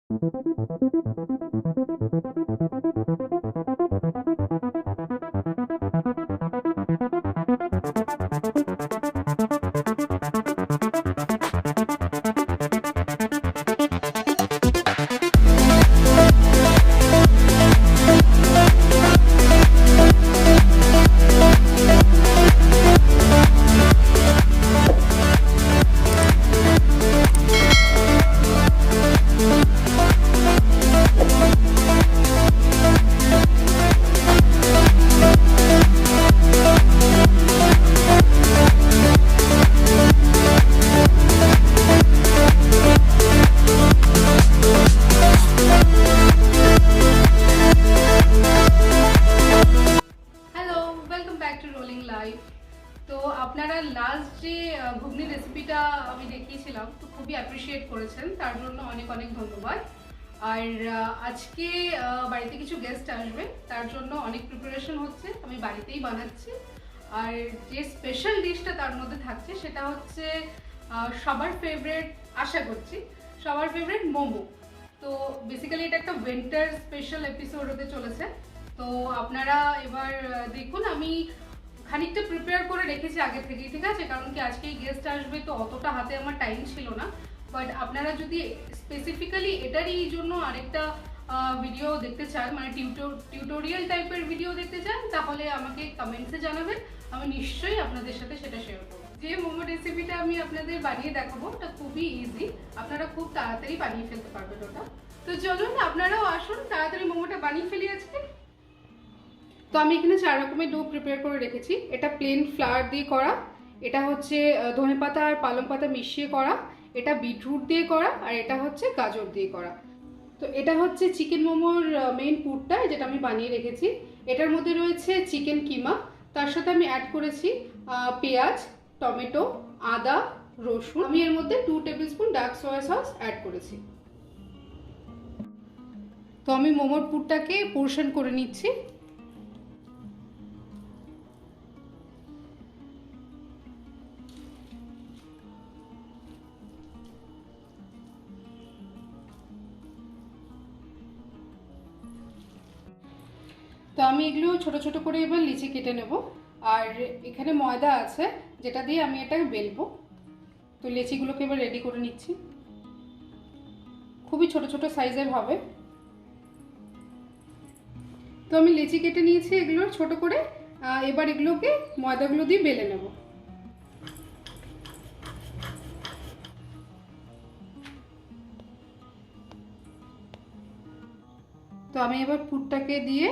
তো আপনারা লাস্ট যে ঘুগনি রেসিপিটা আমি দেখিয়েছিলাম তো খুবই অ্যাপ্রিশিয়েট করেছেন, তার জন্য অনেক অনেক ধন্যবাদ। আর আজকে বাড়িতে কিছু গেস্ট আসবে, তার জন্য অনেক প্রিপারেশন হচ্ছে, আমি বাড়িতেই বানাচ্ছি। আর যে স্পেশাল ডিশটা তার মধ্যে থাকছে সেটা হচ্ছে সবার ফেভারিট, আশা করছি সবার ফেভারিট মোমো। তো বেসিক্যালি এটা একটা উইন্টার স্পেশাল এপিসোড হতে চলেছে। তো আপনারা এবার দেখুন, আমি খানিকটা প্রিপেয়ার করে রেখেছি আগে থেকেই, ঠিক আছে, কারণ কি আজকেই গেস্ট আসবে তো অতটা হাতে আমার টাইম ছিল না। বাট আপনারা যদি স্পেসিফিক্যালি এটারই জন্য আরেকটা ভিডিও দেখতে চান, মানে টিউটোরিয়াল টাইপের ভিডিও দেখতে চান, তাহলে আমাকে কমেন্টসে জানাবেন, আমি নিশ্চয়ই আপনাদের সাথে সেটা শেয়ার করব। যে মোমো রেসিপিটা আমি আপনাদের বানিয়ে দেখাবো ওটা খুবই ইজি, আপনারা খুব তাড়াতাড়ি বানিয়ে ফেলতে পারবেন ওটা। তো চলুন আপনারাও আসুন, তাড়াতাড়ি মোমোটা বানিয়ে ফেলি আজকে। তো আমি এখানে 4 রকমের ডো প্রিপেয়ার করে রেখেছি। এটা প্লেন ফ্লাওয়ার দিয়ে করা, এটা হচ্ছে ধনেপাতা আর পালং পাতা মিশিয়ে করা, এটা বিটরুট দিয়ে করা, আর এটা হচ্ছে গাজর দিয়ে করা। তো এটা হচ্ছে চিকেন মোমোর মেইন পুরটা, যেটা আমি বানিয়ে রেখেছি। এটার মধ্যে রয়েছে চিকেন কিমা, তার সাথে আমি অ্যাড করেছি পেঁয়াজ, টমেটো, আদা, রসুন। আমি এর মধ্যে 2 tablespoon dark soya sauce add করেছি। তো আমি মোমোর পুরটাকে পোর্শন করে নিচ্ছি। তো আমি এগুলো ছোট ছোট করে এবার লিচি কেটে নেব। আর এখানে ময়দা আছে যেটা দিয়ে আমি এটা বেলবো। তো লিচিগুলোকে এবার রেডি করে নিচ্ছি, খুবই ছোট ছোট সাইজের হবে। তো আমি লিচি কেটে নিয়েছি এগুলো ছোট করে, এবার এগুলোকে ময়দাগুলো দিয়ে বেলে নেব। তো আমি এবার পুরটাকে দিয়ে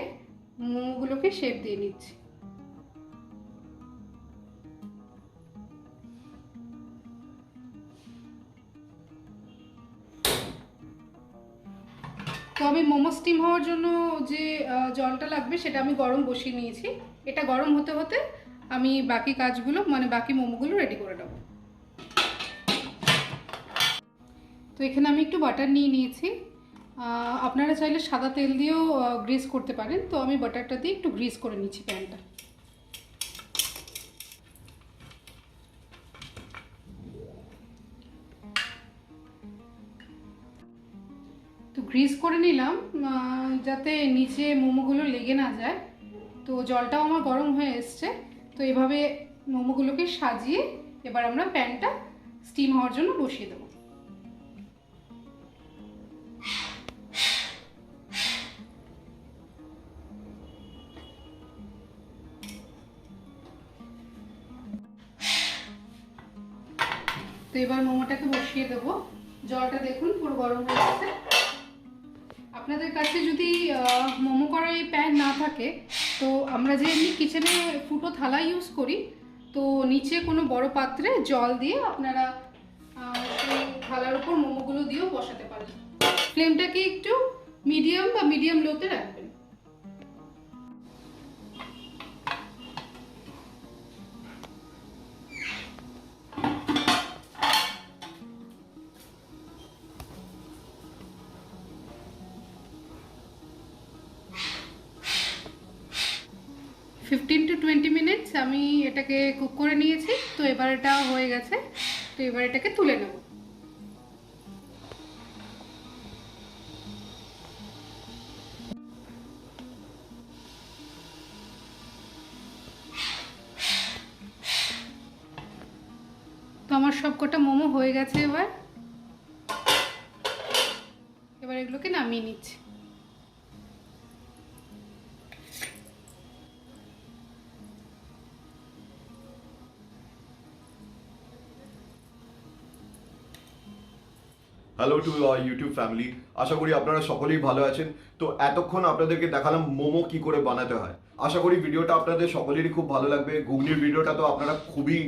মোমোগুলোকে শেপ দিয়ে নিচ্ছি। তো আমি মোমো স্টিম হওয়ার জন্য যে জলটা লাগবে সেটা আমি গরম বসিয়ে নিয়েছি। এটা গরম হতে হতে আমি বাকি কাজগুলো, মানে বাকি মোমোগুলো রেডি করে নেব। তো এখানে আমি একটু বাটার নিয়ে নিয়েছি, আপনারা চাইলে সাদা তেল দিয়েও গ্রিস করতে পারেন। তো আমি বাটারটা দিয়ে একটু গ্রিস করে নিচ্ছি প্যানটা। তো গ্রিস করে নিলাম যাতে নিচে মোমোগুলো লেগে না যায়। তো জলটাও আমার গরম হয়ে এসছে। তো এভাবে মোমোগুলোকে সাজিয়ে এবার আমরা প্যানটা স্টিম হওয়ার জন্য বসিয়ে দেবো। তো এবার মোমোটাকে বসিয়ে দেবো। জলটা দেখুন পুরো গরম হয়ে গেছে। আপনাদের কাছে যদি মোমো করার এই প্যান না থাকে, তো আমরা যে এমনি কিচেনে ফুটো থালা ইউজ করি, তো নিচে কোনো বড় পাত্রে জল দিয়ে আপনারা সেই থালার উপর মোমোগুলো দিয়েও বসাতে পারেন। ফ্লেমটাকে একটু মিডিয়াম বা মিডিয়াম লোতে রাখবেন। ফিফটিন টু 20 মিনিটস আমি এটাকে কুক করে নিয়েছি। তো এবার এটা হয়ে গেছে, তো এবার এটাকে তুলে নেব। আমার সবকটা মোমো হয়ে গেছে। এবার এগুলোকে নামিয়ে নিচ্ছি। হ্যালো টু ইউটিউব ফ্যামিলি, আশা করি আপনারা সকলেই ভালো আছেন। তো এতক্ষণ আপনাদেরকে দেখালাম মোমো কি করে বানাতে হয়। আশা করি ভিডিওটা আপনাদের সকলেরই খুব ভালো লাগবে। ঘুগনির ভিডিওটা তো আপনারা খুবই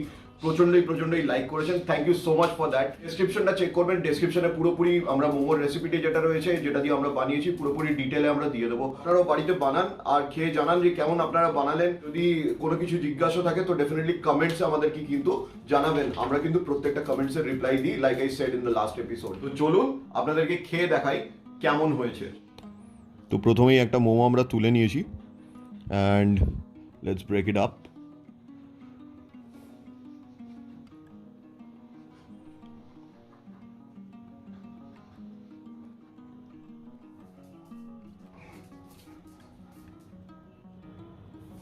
প্রচণ্ডই লাইক করেছেন, thank you so much for that. ডেসক্রিপশনটা চেক করবেন, ডেসক্রিপশনে পুরোপুরি আমরা মোমোর রেসিপিটি যেটা রয়েছে, যেটা দিয়ে আমরা বানিয়েছি, পুরোপুরি ডিটেলে আমরা দিয়ে দেবো। আপনারাও বাড়িতে বানান আর খেয়ে জানান যে কেমন আপনারা বানালেন। যদি কোনো কিছু জিজ্ঞাসা থাকে তো ডেফিনেটলি কমেন্টসে আমাদেরকে কিন্তু জানাবেন। আমরা কিন্তু প্রত্যেকটা কমেন্টসের রিপ্লাই দিই, like I said in the last episode. তো চলুন আপনাদেরকে খেয়ে দেখাই কেমন হয়েছে। তো প্রথমেই একটা মোমো আমরা তুলে নিয়েছি and let's break it up.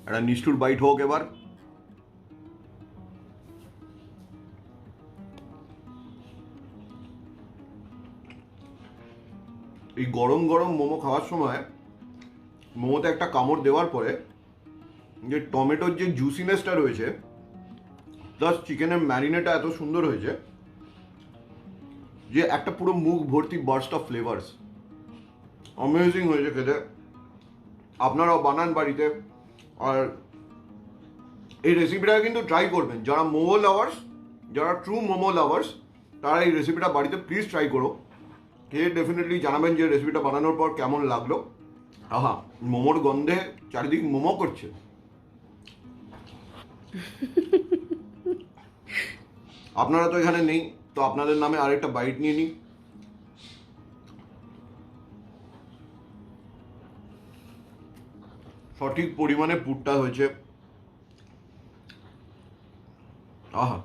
একটা নিষ্ঠুর বাইট হোক এবার। এই গরম গরম মোমো খাওয়ার সময় মোমোতে একটা কামড় দেওয়ার পরে যে টমেটোর যে জুসিনেসটা রয়েছে, প্লাস চিকেনের ম্যারিনেটা এত সুন্দর হয়েছে যে একটা পুরো মুখ ভর্তি বার্স্ট অফ ফ্লেভার্স। অ্যামেজিং হয়েছে খেতে। আপনারাও বানান বাড়িতে। আর এই রেসিপিটা কিন্তু ট্রাই করবেন। যারা মোমো লাভার্স, যারা ট্রু মোমো লাভার্স, তারা এই রেসিপিটা বাড়িতে প্লিজ ট্রাই করো। খেয়ে ডেফিনেটলি জানাবেন যে রেসিপিটা বানানোর পর কেমন লাগলো। আহা, মোমোর গন্ধে চারিদিক মোমো করছে। আপনারা তো এখানে নেই, তো আপনাদের নামে আরেকটা বাইট নিয়ে নিই। সঠিক পরিমাণে পুরটা হয়েছে। আহা,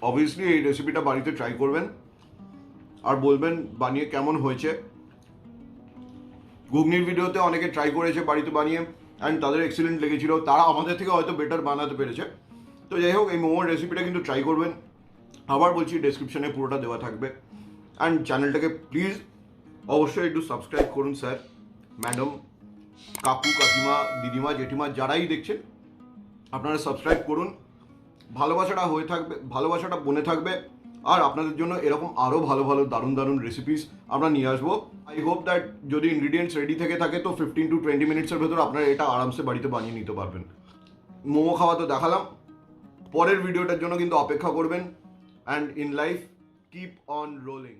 অবভিয়াসলি এই রেসিপিটা বাড়িতে ট্রাই করবেন আর বলবেন বানিয়ে কেমন হয়েছে। ঘুগনির ভিডিওতে অনেকে ট্রাই করেছে বাড়িতে বানিয়ে অ্যান্ড তাদের এক্সিলেন্ট লেগেছিল, তারা আমাদের থেকে হয়তো বেটার বানাতে পেরেছে। তো যাই হোক, এই মোমোর রেসিপিটা কিন্তু ট্রাই করবেন। আবার বলছি, ডেসক্রিপশনে পুরোটা দেওয়া থাকবে। অ্যান্ড চ্যানেলটাকে প্লিজ অবশ্যই একটু সাবস্ক্রাইব করুন স্যার, ম্যাডাম, কাকু, কাকিমা, দিদিমা, জেঠিমা, যারাই দেখছেন আপনারা সাবস্ক্রাইব করুন। ভালোবাসাটা হয়ে থাকবে, ভালোবাসাটা বনে থাকবে। আর আপনাদের জন্য এরকম আরও ভালো ভালো দারুণ রেসিপিস আমরা নিয়ে আসবো। আই হোপ দ্যাট যদি ইনগ্রিডিয়েন্টস রেডি থেকে থাকে তো 15 to 20 মিনিটসের ভেতর আপনারা এটা আরামসে বাড়িতে বানিয়ে নিতে পারবেন। মোমো খাওয়া তো দেখালাম, পরের ভিডিওটার জন্য কিন্তু অপেক্ষা করবেন। And in life keep on rolling.